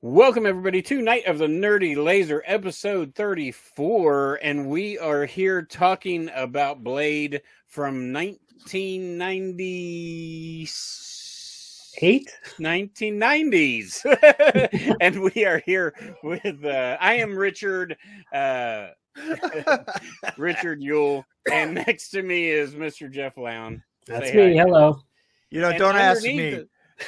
Welcome, everybody, to Night of the Nerdy Laser, episode 34, and we are here talking about Blade from 1990s. And we are here with, I am Richard, Richard Yule, and next to me is Mr. Jeff Lown. That's me, hello. You know, don't ask me.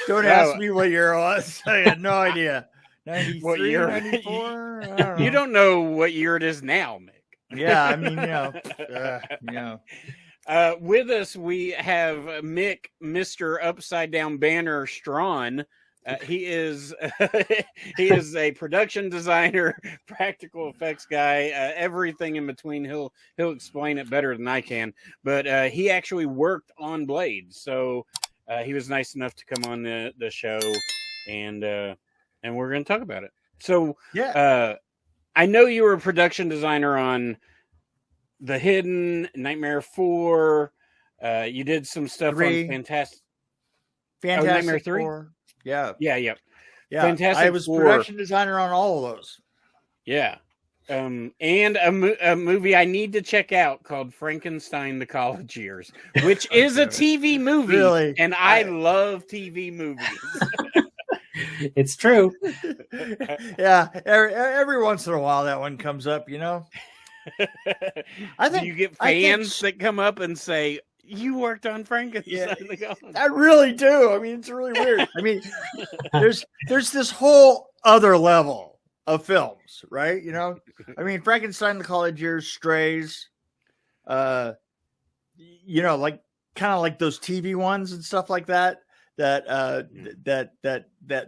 Don't ask me what year it was. I had no idea. 93, what year? 94? I don't know. You don't know what year it is now, Mick. Yeah, I mean, with us, we have Mick, Mr. Upside Down Banner Strawn. He is he is a production designer, practical effects guy, everything in between. He'll explain it better than I can. But he actually worked on Blade, so he was nice enough to come on the show, and we're going to talk about it. So, yeah, I know you were a production designer on The Hidden, Nightmare 4. You did some stuff 3. on Fantastic Nightmare 3. 4. Yeah. Fantastic I was 4. production designer on all of those. Yeah. And a movie I need to check out called Frankenstein: The College Years, which is a TV movie. Really? And I love TV movies. It's true. Yeah, every once in a while that one comes up, you know. I think you get fans that come up and say, "You worked on Frankenstein." Yeah, I really do. I mean, it's really weird. I mean, there's this whole other level of films, right? You know, I mean, Frankenstein: The College Years, Strays, you know, like kind of like those TV ones and stuff like that. That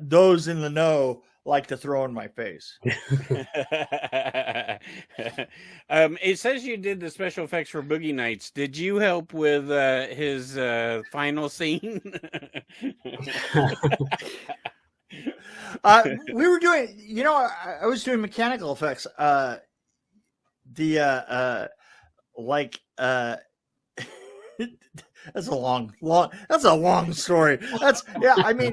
those in the know like to throw in my face. It says you did the special effects for Boogie Nights. Did you help with his final scene? We were doing, you know, I was doing mechanical effects. That's a long story. I mean,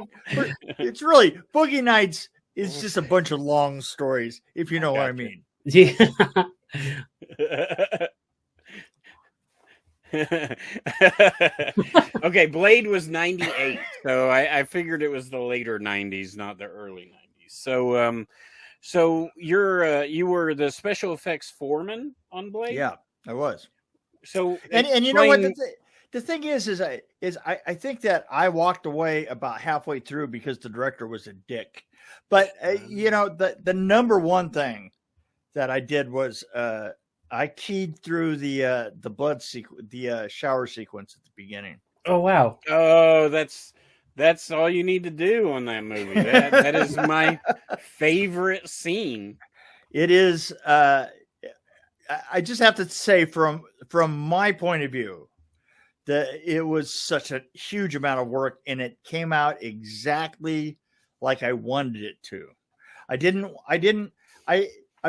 it's really Boogie Nights is just a bunch of long stories, if you know what I mean. Yeah. Okay, Blade was 98, so I figured it was the later 90s, not the early 90s. So you were the special effects foreman on Blade? Yeah, I was. So and you know what the thing is I think that I walked away about halfway through because the director was a dick. But you know, the number one thing that I did was I keyed through the blood sequence, the shower sequence at the beginning. Oh wow! Oh, that's all you need to do on that movie. That is my favorite scene. It is. I just have to say, from my point of view, that it was such a huge amount of work, and it came out exactly like I wanted it to. I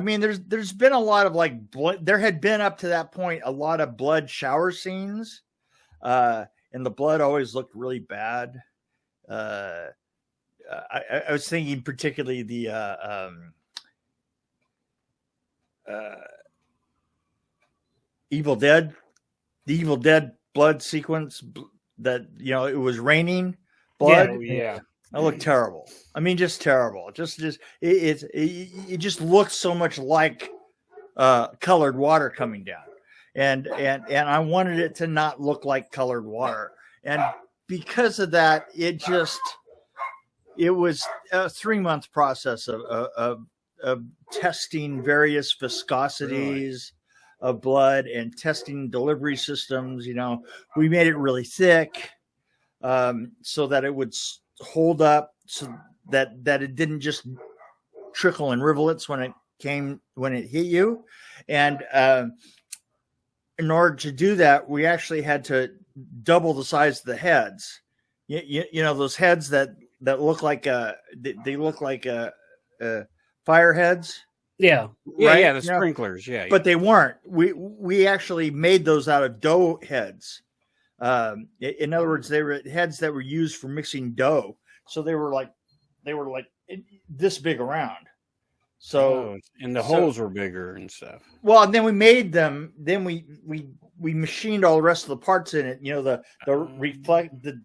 mean, there's been a lot of like blood. There had been up to that point a lot of blood shower scenes, and the blood always looked really bad. I was thinking particularly the Evil Dead blood sequence that, you know, it was raining blood. Yeah. That looked terrible. I mean, just terrible. It just looks so much like colored water coming down, and I wanted it to not look like colored water, and because of that, it was a 3-month process of testing various viscosities of blood and testing delivery systems. You know, we made it really thick so that it would hold up, so that it didn't just trickle in rivulets when it hit you. And in order to do that, we actually had to double the size of the heads. You know, those heads that look like they look like fire heads. Yeah. Right? Yeah, the sprinklers. Yeah. But they weren't. We actually made those out of dough heads. In other words, they were heads that were used for mixing dough. So they were like this big around. So and the holes were bigger and stuff. Well, and then we made them. Then we machined all the rest of the parts in it. You know, the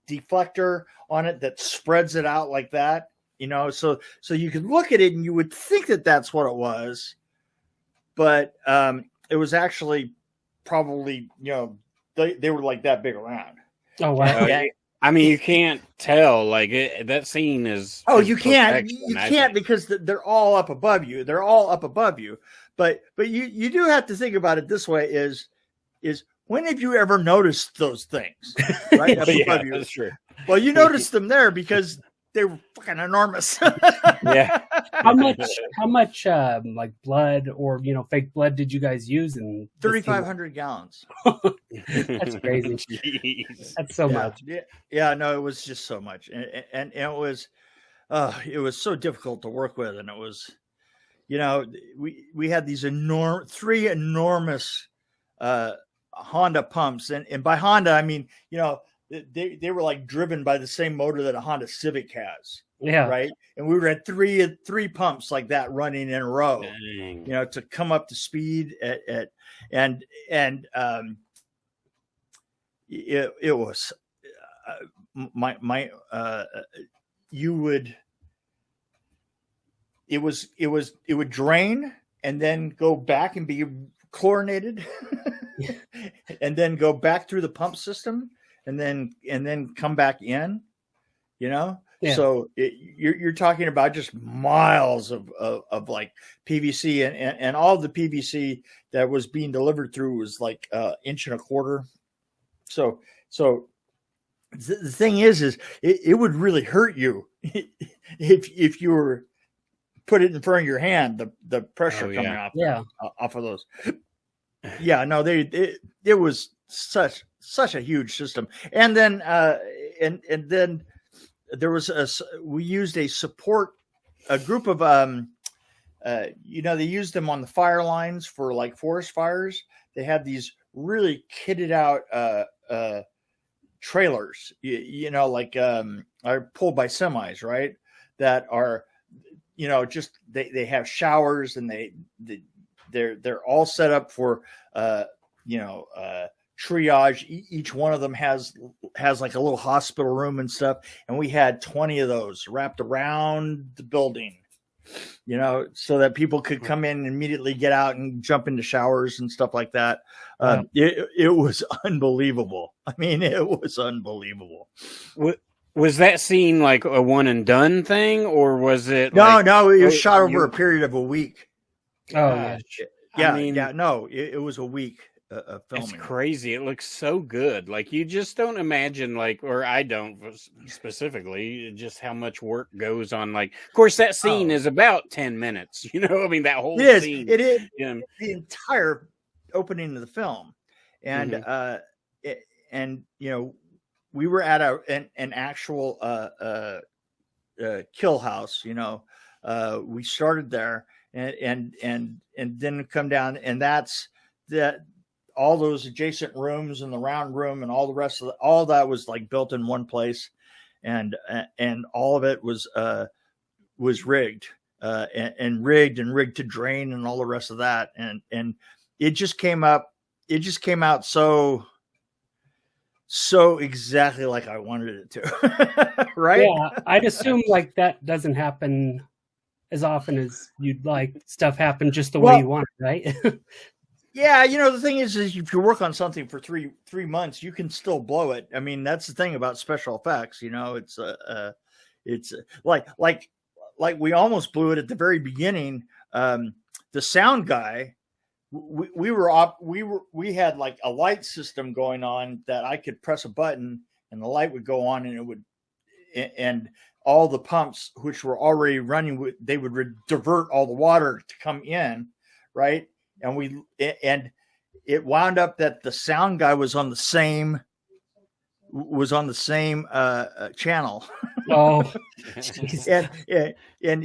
deflector on it that spreads it out like that. You know, so you could look at it and you would think that that's what it was, but it was actually probably, you know, they were like that big around. Oh wow! Yeah. I mean, you can't tell. Like that scene is. Oh, is you can't. perfection, You I can't think. because they're all up above you. They're all up above you. But you do have to think about it this way: is when have you ever noticed those things? Right up Yeah, above you. that's true. Well, you noticed them there because they were fucking enormous. Yeah. How much like blood or fake blood did you guys use in 3,500 gallons. That's crazy. Jeez. That's so much. Yeah, no, it was just so much, and it was so difficult to work with, and it was, you know, we had these three enormous Honda pumps, and by Honda I mean, you know, they were like driven by the same motor that a Honda Civic has. Yeah. Right. And we were at three pumps like that running in a row. Dang. You know, to come up to speed it was it would drain and then go back and be chlorinated and then go back through the pump system and then come back in, you know. Yeah. So you're talking about just miles of like PVC and all the PVC that was being delivered through was like 1.25 inches. So the thing is it would really hurt you if you were put it in front of your hand, the pressure coming off of those. Yeah, no, it was such a huge system. And then and then there was we used a group of you know, they used them on the fire lines for like forest fires. They had these really kitted out trailers, you know, like are pulled by semis, right? That are, you know, just they have showers and they're all set up for you know, triage. Each one of them has like a little hospital room and stuff, and we had 20 of those wrapped around the building, you know, so that people could come in and immediately get out and jump into showers and stuff like that. It was unbelievable. I mean, it was unbelievable. Was that scene like a one and done thing, or was it? No, it was shot over a period of a week. Oh Yeah, I mean, no, it was a week of filming. It's crazy. It looks so good. Like you just don't imagine, like, or I don't specifically, just how much work goes on. Like, of course, that scene is about 10 minutes. You know, I mean, that whole scene. It is the entire opening of the film, and and you know, we were at an actual kill house. You know, we started there, and then come down, and that's that. All those adjacent rooms and the round room and all the rest of all that was like built in one place, and all of it was rigged and rigged to drain and all the rest of that, and it just came out so exactly like I wanted it to. Right? Yeah, I'd assume like that doesn't happen as often as you'd like. Stuff happen just the way you want it, right? Yeah, you know, the thing is if you work on something for three months, you can still blow it. I mean, that's the thing about special effects. You know, it's like we almost blew it at the very beginning. The sound guy, we had like a light system going on that I could press a button and the light would go on and it would, and all the pumps which were already running, they would divert all the water to come in, right? And it wound up that the sound guy was on the same channel. Oh, and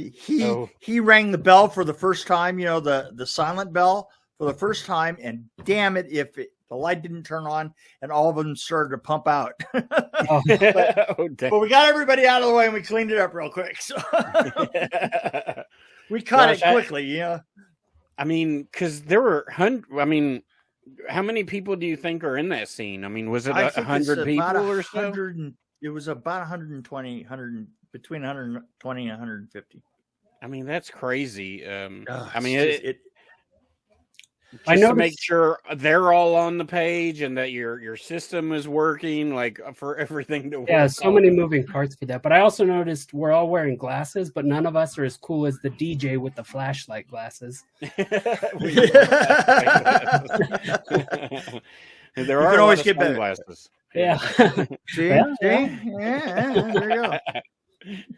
he rang the bell for the first time, you know, the silent bell for the first time. And damn it, if The light didn't turn on, and all of them started to pump out. Oh, But we got everybody out of the way, and we cleaned it up real quick. So we caught it quickly, you know. I mean, because there were I mean, how many people do you think are in that scene? I mean, was it 100 people or so? It was about 120, between 120 and 150. I mean, that's crazy. I mean, I know to make sure they're all on the page and that your system is working, like for everything to work. Yeah, so many moving parts for that. But I also noticed we're all wearing glasses, but none of us are as cool as the DJ with the flashlight glasses. There are always get better glasses. Yeah. See? Yeah. There you go.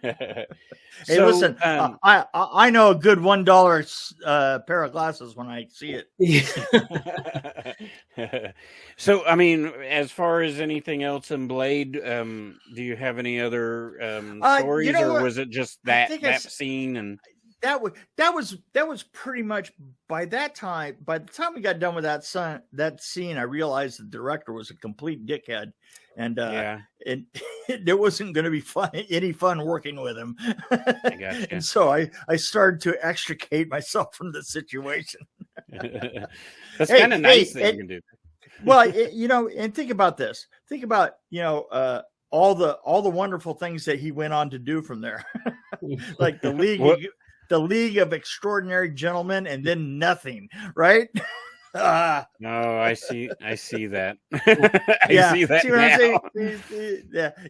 Hey, So, listen, I know a good $1 pair of glasses when I see it. So, I mean, as far as anything else in Blade, do you have any other stories, you know or what? was it just that scene? And that was pretty much by the time we got done with that scene, I realized the director was a complete dickhead, and it wasn't going to be any fun working with him. I gotcha. And so I started to extricate myself from the situation. That's kind of nice that you can do. Well, you know, and think about this. Think about, you know, all the wonderful things that he went on to do from there, like the League of Extraordinary Gentlemen, and then nothing, right? No, I see that. See that. See what I'm saying?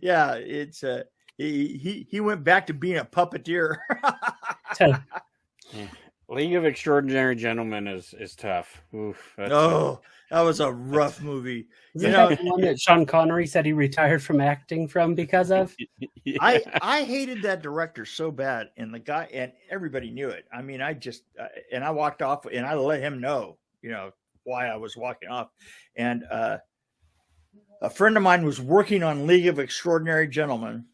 Yeah. It's he went back to being a puppeteer. League of Extraordinary Gentlemen is tough. Oof, that was a rough movie. You know, the one that Sean Connery said he retired from acting from because of. Yeah. I hated that director so bad, and the guy, and everybody knew it. I mean, I walked off, and I let him know, you know, why I was walking off. And a friend of mine was working on League of Extraordinary Gentlemen,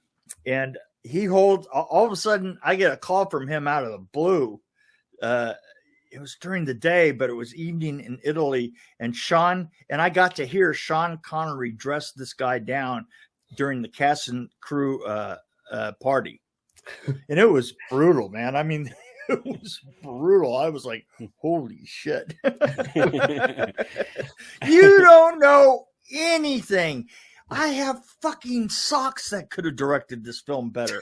and all of a sudden I get a call from him out of the blue. It was during the day, but it was evening in Italy, and I got to hear Sean Connery dress this guy down during the cast and crew party. And it was brutal, man. I mean, it was brutal. I was like, holy shit. You don't know anything. I have fucking socks that could have directed this film better.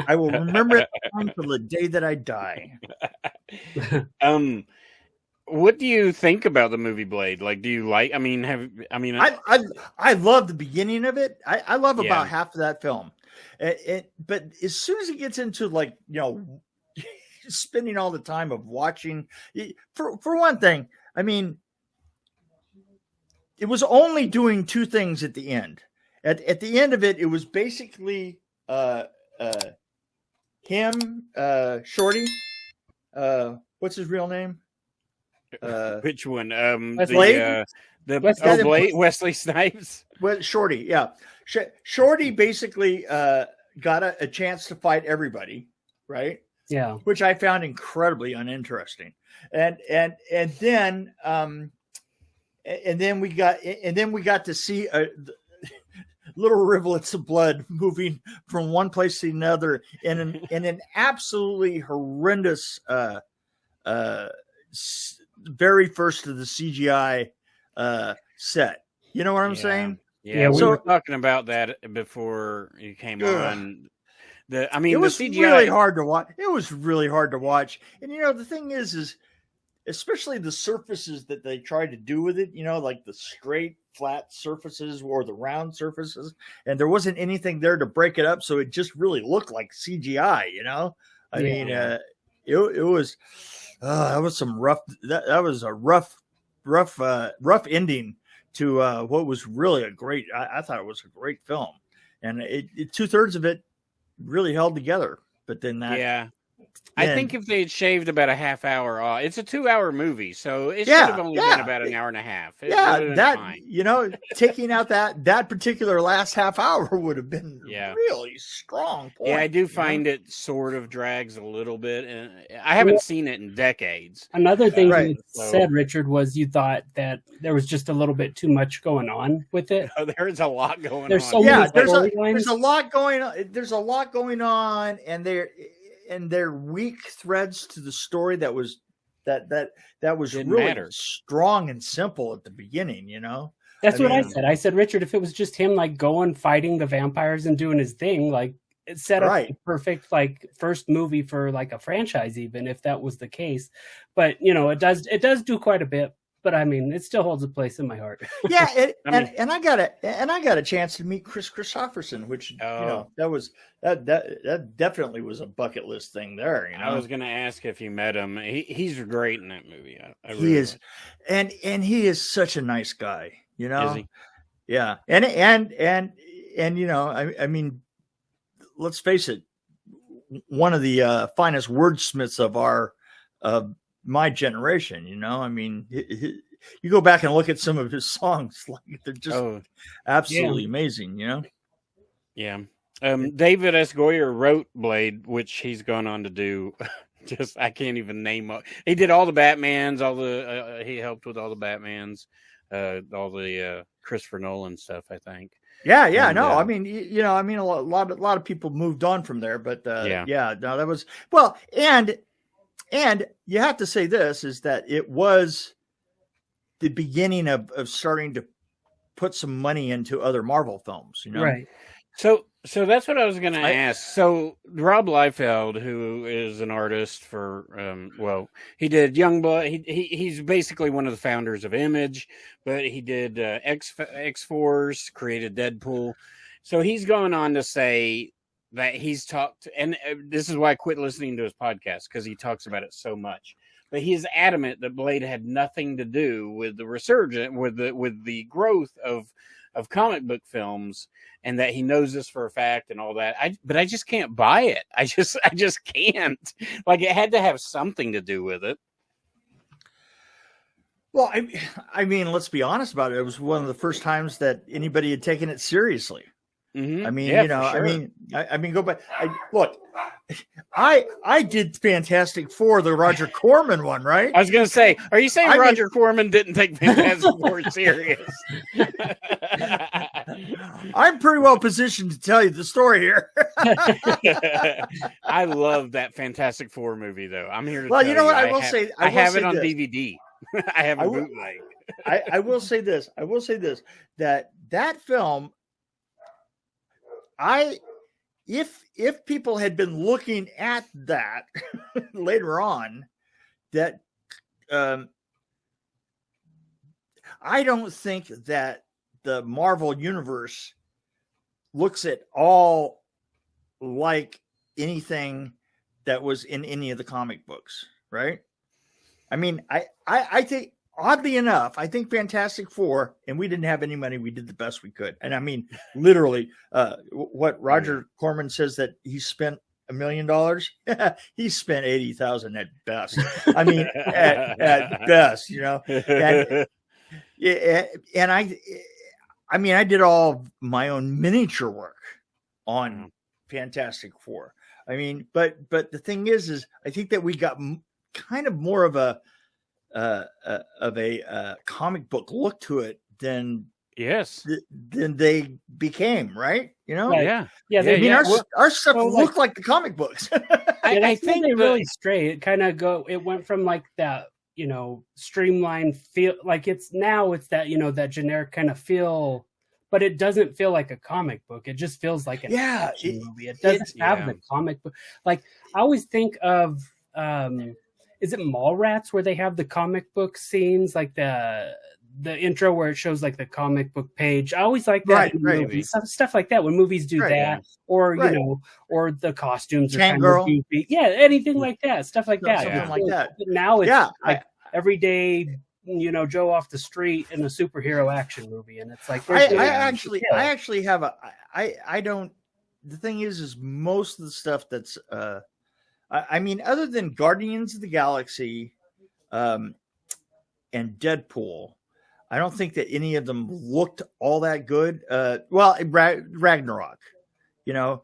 I will remember it until the day that I die. What do you think about the movie Blade? Like, do you like? I love the beginning of it. I love about half of that film. But as soon as it gets into, like, you know, spending all the time of watching, for one thing, I mean, it was only doing two things at the end. At the end of it, it was basically him, Shorty. What's his real name? Which one? Wesley Snipes. Well, Shorty, yeah. Shorty basically got a chance to fight everybody, right? Yeah. Which I found incredibly uninteresting. And then we got to see little rivulets of blood moving from one place to another in an absolutely horrendous very first of the CGI set. You know what I'm saying? Yeah, we were talking about that before you came on. It was the CGI really hard to watch. It was really hard to watch. And, you know, the thing is especially the surfaces that they tried to do with it, you know, like the straight, flat surfaces or the round surfaces. And there wasn't anything there to break it up. So it just really looked like CGI, you know? I mean, it was, that was some rough, that was a rough ending to what was really a great, I thought it was a great film. And 2/3 of it really held together. But then that, I think if they had shaved about a half hour off, it's a 2-hour movie, so it should have only been about an hour and a half. Taking out that particular last half hour would have been really strong point. Yeah, I do find it sort of drags a little bit, and I haven't seen it in decades. Another thing you said, Richard, was you thought that there was just a little bit too much going on with it. Oh, there's a lot going on. There's a lot going on. There's a lot going on, and they're weak threads to the story that was really strong and simple at the beginning, That's what I said. I said, Richard, if it was just him like going fighting the vampires and doing his thing, like it set up the perfect like first movie for like a franchise, even if that was the case. But it does do quite a bit. But I mean, it still holds a place in my heart. Yeah, and I got a chance to meet Chris Christopherson, which that definitely was a bucket list thing there. I was going to ask if you met him. He's great in that movie. He is, and he is such a nice guy. Is he? Yeah, and I mean, let's face it, one of the finest wordsmiths of my generation, I mean, you go back and look at some of his songs, like they're just absolutely amazing, Yeah. David S. Goyer wrote Blade, which he's gone on to do. I can't even name. He did all the Batmans, he helped with all the Batmans, all the Christopher Nolan stuff, I think. Yeah. I mean, a lot of people moved on from there, but that was And you have to say this is that it was the beginning of starting to put some money into other Marvel films, Right. So that's what I was going to ask. So Rob Liefeld, who is an artist for, he did Youngblood. He's basically one of the founders of Image, but he did X-Force, created Deadpool. So he's going on to say that he's talked, and this is why I quit listening to his podcast, because he talks about it so much. But he is adamant that Blade had nothing to do with the resurgence, with the growth of comic book films, and that he knows this for a fact and all that. But I just can't buy it. I just can't. Like, it had to have something to do with it. Well, I mean, let's be honest about it. It was one of the first times that anybody had taken it seriously. Mm-hmm. I mean, sure. I mean, go back. Look, I did Fantastic Four, the Roger Corman one, right? I was going to say, are you saying Roger Corman didn't take Fantastic Four serious? I'm pretty well positioned to tell you the story here. I love that Fantastic Four movie, though. I'm here to tell you know what? I will say. I have it on DVD. I have a bootleg. I will say this. That film. If people had been looking at that later on, that I don't think that the Marvel universe looks at all like anything that was in any of the comic books, right? I mean, I think, oddly enough, I think Fantastic Four, and we didn't have any money. We did the best we could. And I mean, literally, what Roger Corman says that he spent $1 million. He spent 80,000 at best. I mean, at best, And I did all my own miniature work on Fantastic Four. I mean, but the thing is I think that we got kind of more of a comic book look to it than they became, right? Yeah. I mean, our stuff looked like the comic books. I think they really stray. It kind of it went from like that, streamlined feel, like it's that, that generic kind of feel, but it doesn't feel like a comic book. It just feels like an action movie. It doesn't have the comic book. Like, I always think of, is it Mallrats, where they have the comic book scenes, like the intro where it shows like the comic book page? I always like that in movies, stuff like that when movies do that, or or the costumes are kind of goofy. Yeah, anything like that, stuff like that. Something like that. But now it's like everyday, Joe off the street in a superhero action movie, and it's like I actually have I don't. The thing is most of the stuff that's I mean, other than Guardians of the Galaxy and Deadpool, I don't think that any of them looked all that good. Well, Ragnarok, you know,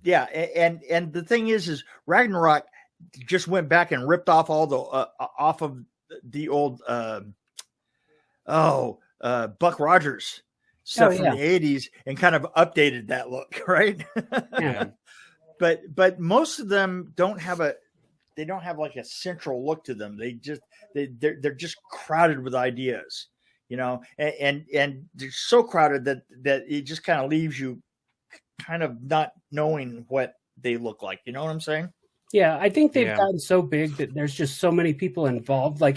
yeah. And the thing is Ragnarok just went back and ripped off all the off of the old Buck Rogers stuff from the 80s and kind of updated that look, right? Yeah. But most of them don't have like a central look to them. They're just crowded with ideas, you know, and they're so crowded that it just kind of leaves you kind of not knowing what they look like. You know what I'm saying? Yeah, I think they've gotten so big that there's just so many people involved. Like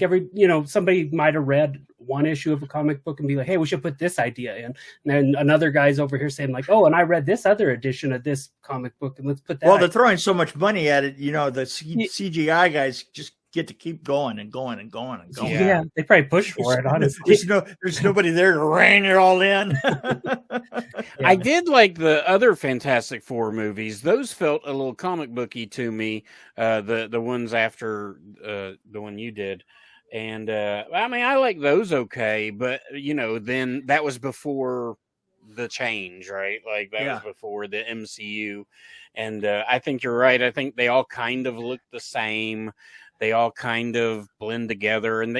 somebody might have read one issue of a comic book and be like, hey, we should put this idea in. And then another guy's over here saying like, oh, and I read this other edition of this comic book and let's put that. Well, they're throwing so much money at it. You know, the CGI guys just get to keep going and going and going and going. Yeah, they probably push for it, honestly. There's nobody there to rein it all in. I did like the other Fantastic Four movies. Those felt a little comic booky to me. The ones after the one you did. And I mean, I like those okay, but then that was before the change, right? Like that was before the MCU. And I think you're right. I think they all kind of look the same. They all kind of blend together, and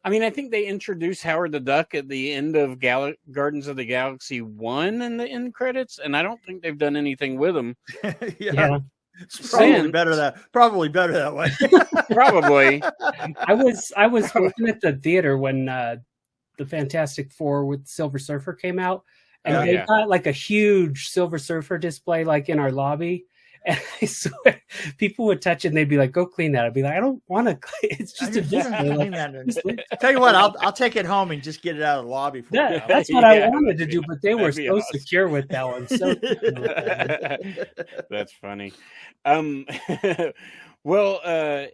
I think they introduced Howard the Duck at the end of Guardians of the Galaxy 1 in the end credits, and I don't think they've done anything with them. Yeah. It's probably better that way. Probably. I was working at the theater when the Fantastic Four with Silver Surfer came out, and they got like a huge Silver Surfer display like in our lobby. And I swear, people would touch it and they'd be like, "Go clean that." I'd be like, "I don't want to clean. It's just a display." Tell you what, I'll take it home and just get it out of the lobby for you. That's what I wanted to do, but they were so awesome. Secure with that one. So that's funny. Well, I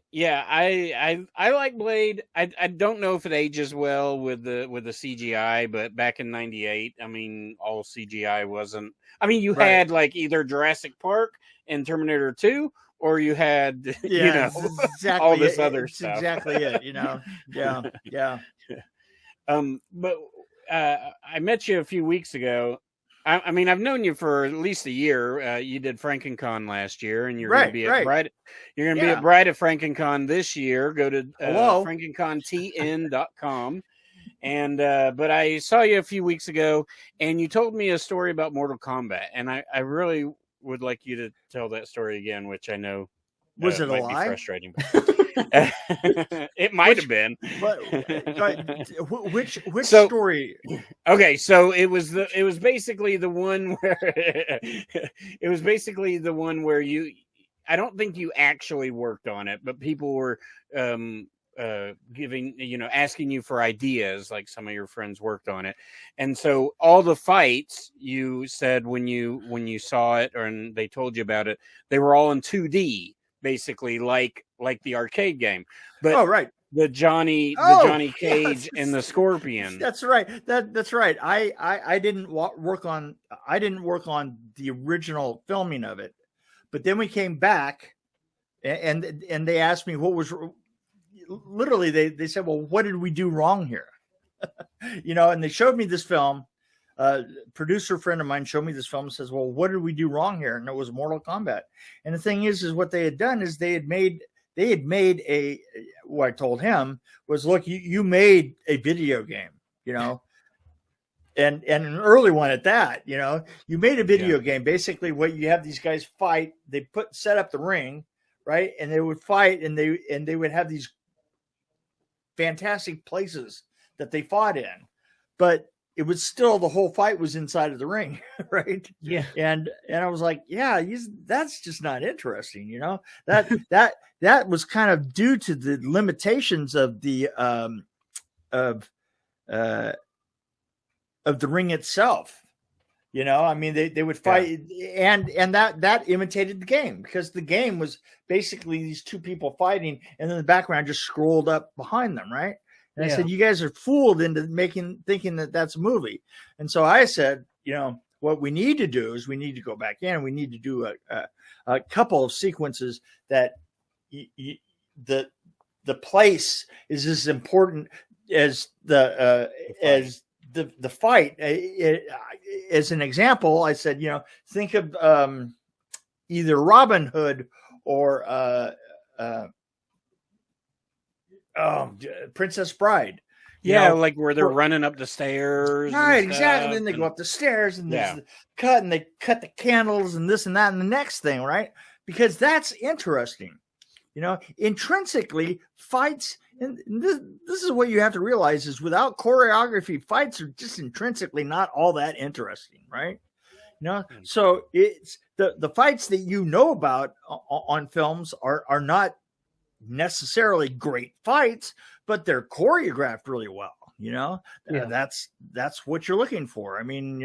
like Blade. I don't know if it ages well with the CGI, but back in '98, I mean, all CGI wasn't. I mean, you had like either Jurassic Park and Terminator 2, or you had exactly all this other stuff. Exactly it. Yeah. But I met you a few weeks ago. I mean, I've known you for at least a year. You did FrankenCon last year, and you're going to be at Bride. You're going to be at Bride at FrankenCon this year. Go to FrankenConTN.com. And but I saw you a few weeks ago, and you told me a story about Mortal Kombat, and I really would like you to tell that story again, which I know was it a might lie? Be frustrating. It might have been. Which story? Okay, so it was basically the one where you. I don't think you actually worked on it, but people were asking you for ideas, like some of your friends worked on it. And so all the fights, you said when you saw it and they told you about it, they were all in 2D, basically like the arcade game. But the Johnny Cage and the Scorpion. That's right. That's right. I didn't work on the original filming of it, but then we came back and they asked me what was. Literally, they said, well, what did we do wrong here? And they showed me this film. Producer friend of mine showed me this film and says, well, what did we do wrong here? And it was Mortal Kombat. And the thing is what they had done is they had made what I told him was, look, you made a video game, and an early one at that, you made a video game. Basically what you have these guys fight, they set up the ring, right? And they would fight and they would have these fantastic places that they fought in, but it was still, the whole fight was inside of the ring, right? Yeah. And I was like, that's just not interesting, that was kind of due to the limitations of the of the ring itself. I mean, they would fight, and that imitated the game, because the game was basically these two people fighting, and then the background just scrolled up behind them, right? And I said, you guys are fooled into thinking that that's a movie. And so I said, what we need to do is we need to go back in. We need to do a couple of sequences that the place is as important as the fight. As an example, I said, think of either Robin Hood or Princess Bride. Yeah, like where they're running up the stairs. Right, exactly. Then they go up the stairs and there's the cut, and they cut the candles and this and that and the next thing, right? Because that's interesting. Intrinsically, fights, and this is what you have to realize, is without choreography, fights are just intrinsically not all that interesting, right? So it's the fights that about on films are not necessarily great fights, but they're choreographed really well. That's what you're looking for. I mean,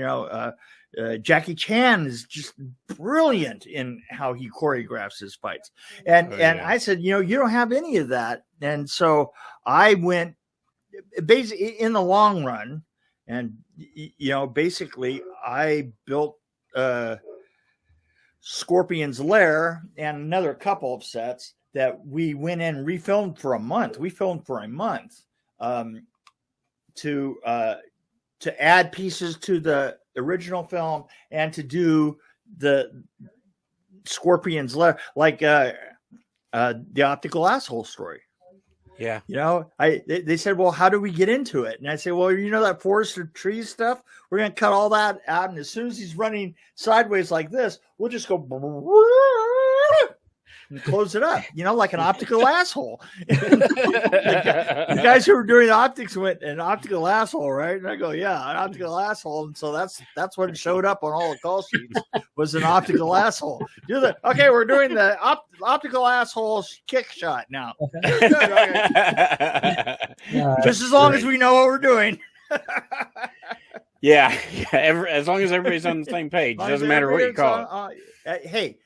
Jackie Chan is just brilliant in how he choreographs his fights. And I said, you don't have any of that. And so I went basically in the long run, and basically I built Scorpion's Lair and another couple of sets that we went in and refilmed for a month. We filmed for a month to add pieces to the original film and to do the Scorpion's Lair, like the optical asshole story. Yeah. They said, well, how do we get into it? And I say, well, that forest or trees stuff, we're going to cut all that out. And as soon as he's running sideways like this, we'll just go and close it up, like an optical asshole. The guys who were doing the optics went, an optical asshole, right? And I go, yeah, an optical asshole. And so that's what showed up on all the call sheets, was an optical asshole. Okay, we're doing the optical asshole kick shot now. Just as long as we know what we're doing. Yeah. As long as everybody's on the same page, doesn't matter what you call it. Hey,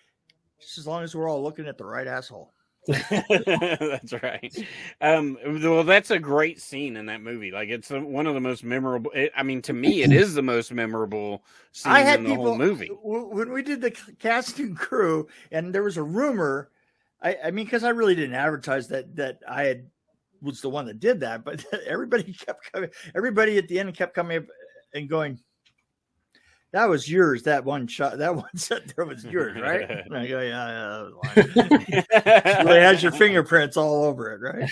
just as long as we're all looking at the right asshole. That's right. Well, that's a great scene in that movie. Like, it's one of the most memorable. To me, it is the most memorable scene in the whole movie. When we did the casting crew, and there was a rumor. Because I really didn't advertise that I was the one that did that, but everybody kept coming. Everybody at the end kept coming up and going, that was yours. That one shot, that one set there was yours, right? And I go, yeah, that was mine. It really has your fingerprints all over it, right?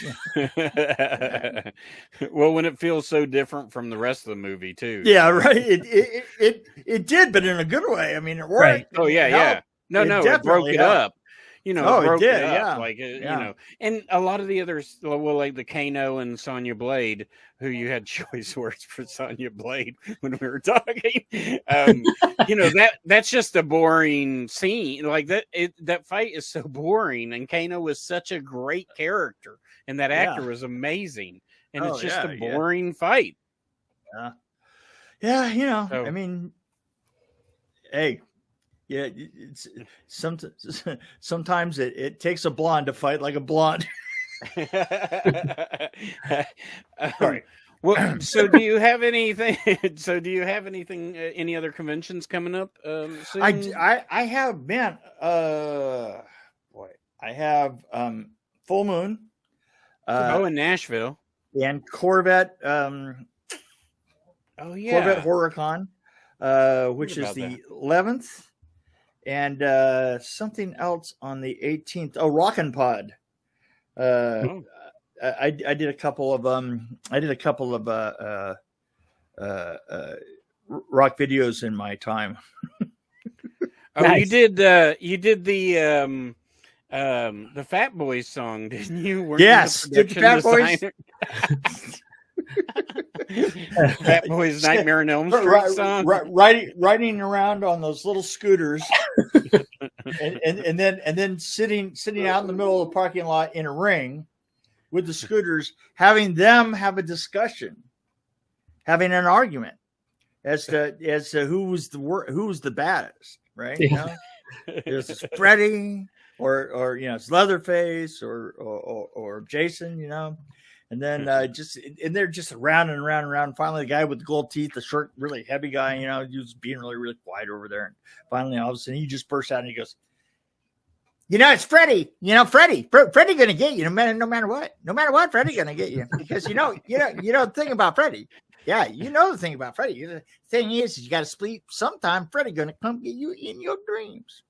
Well, when it feels so different from the rest of the movie, too. Yeah, right. It did, but in a good way. It worked. Right. Oh yeah, yeah. No, it broke it up. It did, yeah. And a lot of the others, like the Kano and Sonya Blade, who you had choice words for Sonya Blade when we were talking. That's just a boring scene. Like that fight is so boring, and Kano was such a great character, and that actor was amazing, and it's just a boring fight. Yeah, hey. Yeah, it's sometimes it takes a blonde to fight like a blonde. Sorry. Well, so do you have anything? Any other conventions coming up soon? I have, man. I have Full Moon. In Nashville. And Corvette. Corvette HorrorCon, which is the 11th. And something else on the 18th. Oh, Rockin' Pod. I did a couple of rock videos in my time. Nice. You did the Fat Boys song, didn't you? Weren't yes, you did the Fat Boys. Fat Boys Nightmare on Elm Street song. Riding around on those little scooters, and then sitting out in the middle of the parking lot in a ring with the scooters, having them have a discussion, having an argument as to who was the baddest, right? It's Freddy or it's Leatherface or Jason, And then and they're just around and around and around. Finally, the guy with the gold teeth, the short, really heavy guy, he was being really, really quiet over there. And finally, all of a sudden, he just bursts out and he goes, it's Freddie. Freddie going to get you no matter what. Freddie going to get you because you know the thing about Freddie. Yeah, the thing about Freddie. The thing is you got to sleep sometime. Freddie going to come get you in your dreams.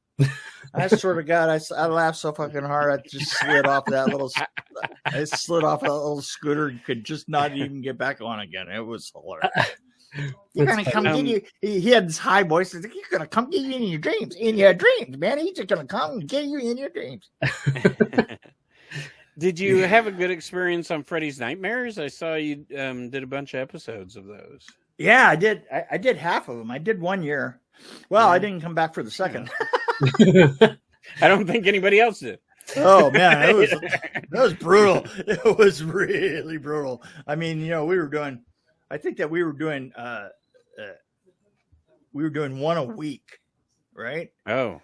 I swear to God, I laughed so fucking hard. I just slid off that little. I slid off that little scooter and could just not even get back on again. It was hilarious. You're gonna come get you. He had this high voice. He's like, you're gonna come get you in your dreams. In your dreams, man. He's just gonna come and get you in your dreams. Did you have a good experience on Freddy's Nightmares? I saw you did a bunch of episodes of those. Yeah, I did. I did half of them. I did 1 year. Well, I didn't come back for the second. I don't think anybody else did. Oh man, that was brutal. It was really brutal. I mean, we were doing. I think that we were doing one a week, right? Oh,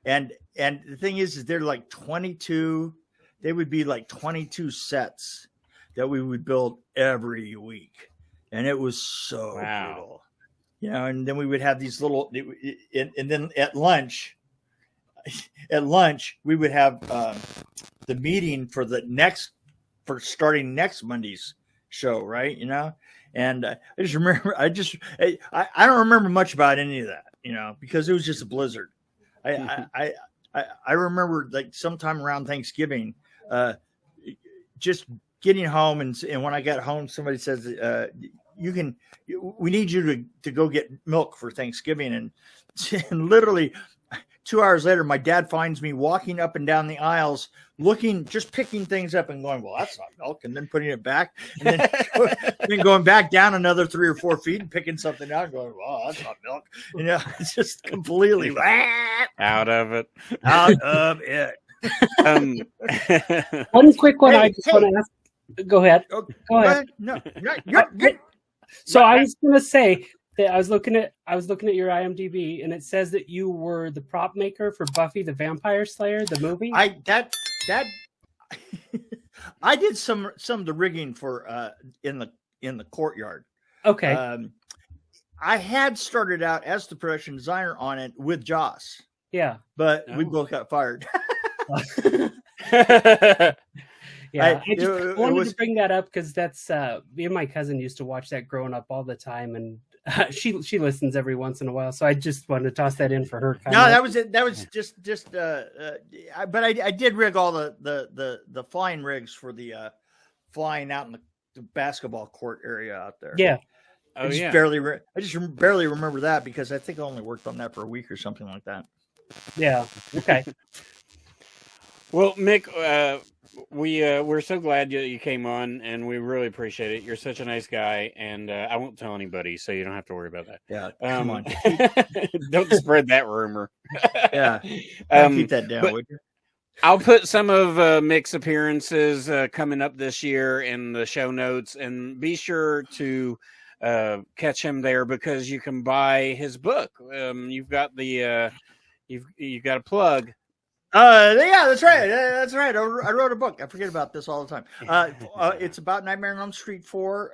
and the thing is they're like 22. They would be like 22 sets that we would build every week, and it was so brutal. And then we would have these little, and then at lunch, we would have the meeting for starting next Monday's show, right? And I just remember, I don't remember much about any of that, because it was just a blizzard. I remember like sometime around Thanksgiving, just getting home, and when I got home, somebody says, we need you to go get milk for Thanksgiving. And literally 2 hours later, my dad finds me walking up and down the aisles, just picking things up and going, well, that's not milk. And then putting it back and then going back down another 3 or 4 feet and picking something out and going, well, that's not milk. It's just completely out of it. One quick one. I just want to ask. Go ahead. Go ahead. No, you're good. So I was going to say that I was looking at your IMDb, and it says that you were the prop maker for Buffy the Vampire Slayer, the movie. I did some of the rigging for in the courtyard. Okay. I had started out as the production designer on it with Joss. Yeah. But we both got fired. Yeah, I wanted to bring that up because that's me and my cousin used to watch that growing up all the time, and she listens every once in a while. So I just wanted to toss that in for her. That was it. That was just. But I did rig all the flying rigs for the flying out in the basketball court area out there. Yeah. I just barely remember that because I think I only worked on that for a week or something like that. Yeah. Okay. Well, Mick, we're so glad you came on, and we really appreciate it. You're such a nice guy, and I won't tell anybody, so you don't have to worry about that. Yeah, come on. Don't spread that rumor. Yeah, keep that down, would you? I'll put some of Mick's appearances coming up this year in the show notes, and be sure to catch him there because you can buy his book. You've got the you've got a plug. Yeah, that's right. That's right. I wrote a book. I forget about this all the time. It's about Nightmare on Elm Street 4.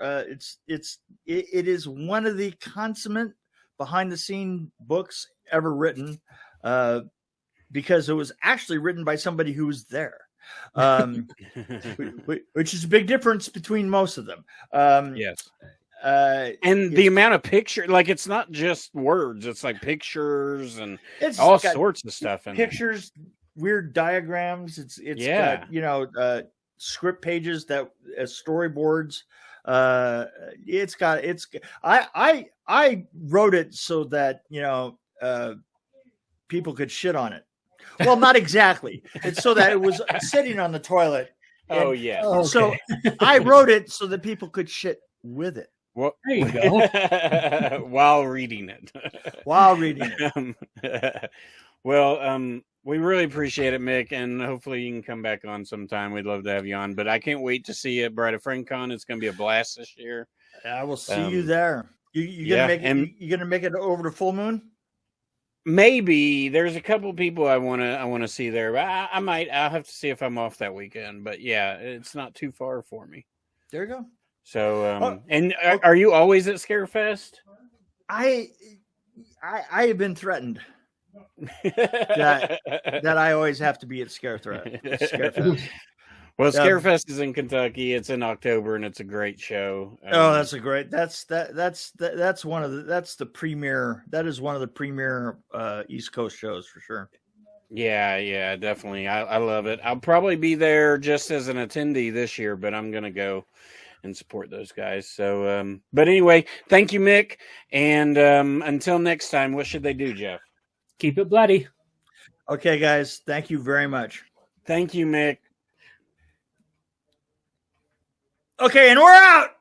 It is one of the consummate behind the scene books ever written, because it was actually written by somebody who was there, which is a big difference between most of them. Yes. And the amount of picture, like it's not just words, it's like pictures and all sorts of stuff in pictures. Weird diagrams. It's got, script pages that as storyboards. I wrote it so that people could shit on it. Well, not exactly. It's so that it was sitting on the toilet. Oh yeah. Okay. So I wrote it so that people could shit with it. Well, there you go. While reading it. We really appreciate it, Mick, and hopefully you can come back on sometime. We'd love to have you on, but I can't wait to see you at FrankenCon. It's going to be a blast this year. I will see you there. You gonna make it over to Full Moon? Maybe. There's a couple people I want to see there, but I'll have to see if I'm off that weekend. But yeah, it's not too far for me. There you go. So, and are you always at Scarefest? I have been threatened that I always have to be at Scarefest. Well, Scarefest is in Kentucky. It's in October, and it's a great show. That's a great. That's one of the. That's the premier. That is one of the premier East Coast shows for sure. Yeah, definitely. I love it. I'll probably be there just as an attendee this year, but I'm gonna go and support those guys. So, but anyway, thank you, Mick. And until next time, what should they do, Jeff? Keep it bloody. Okay, guys. Thank you very much. Thank you, Mick. Okay, and we're out.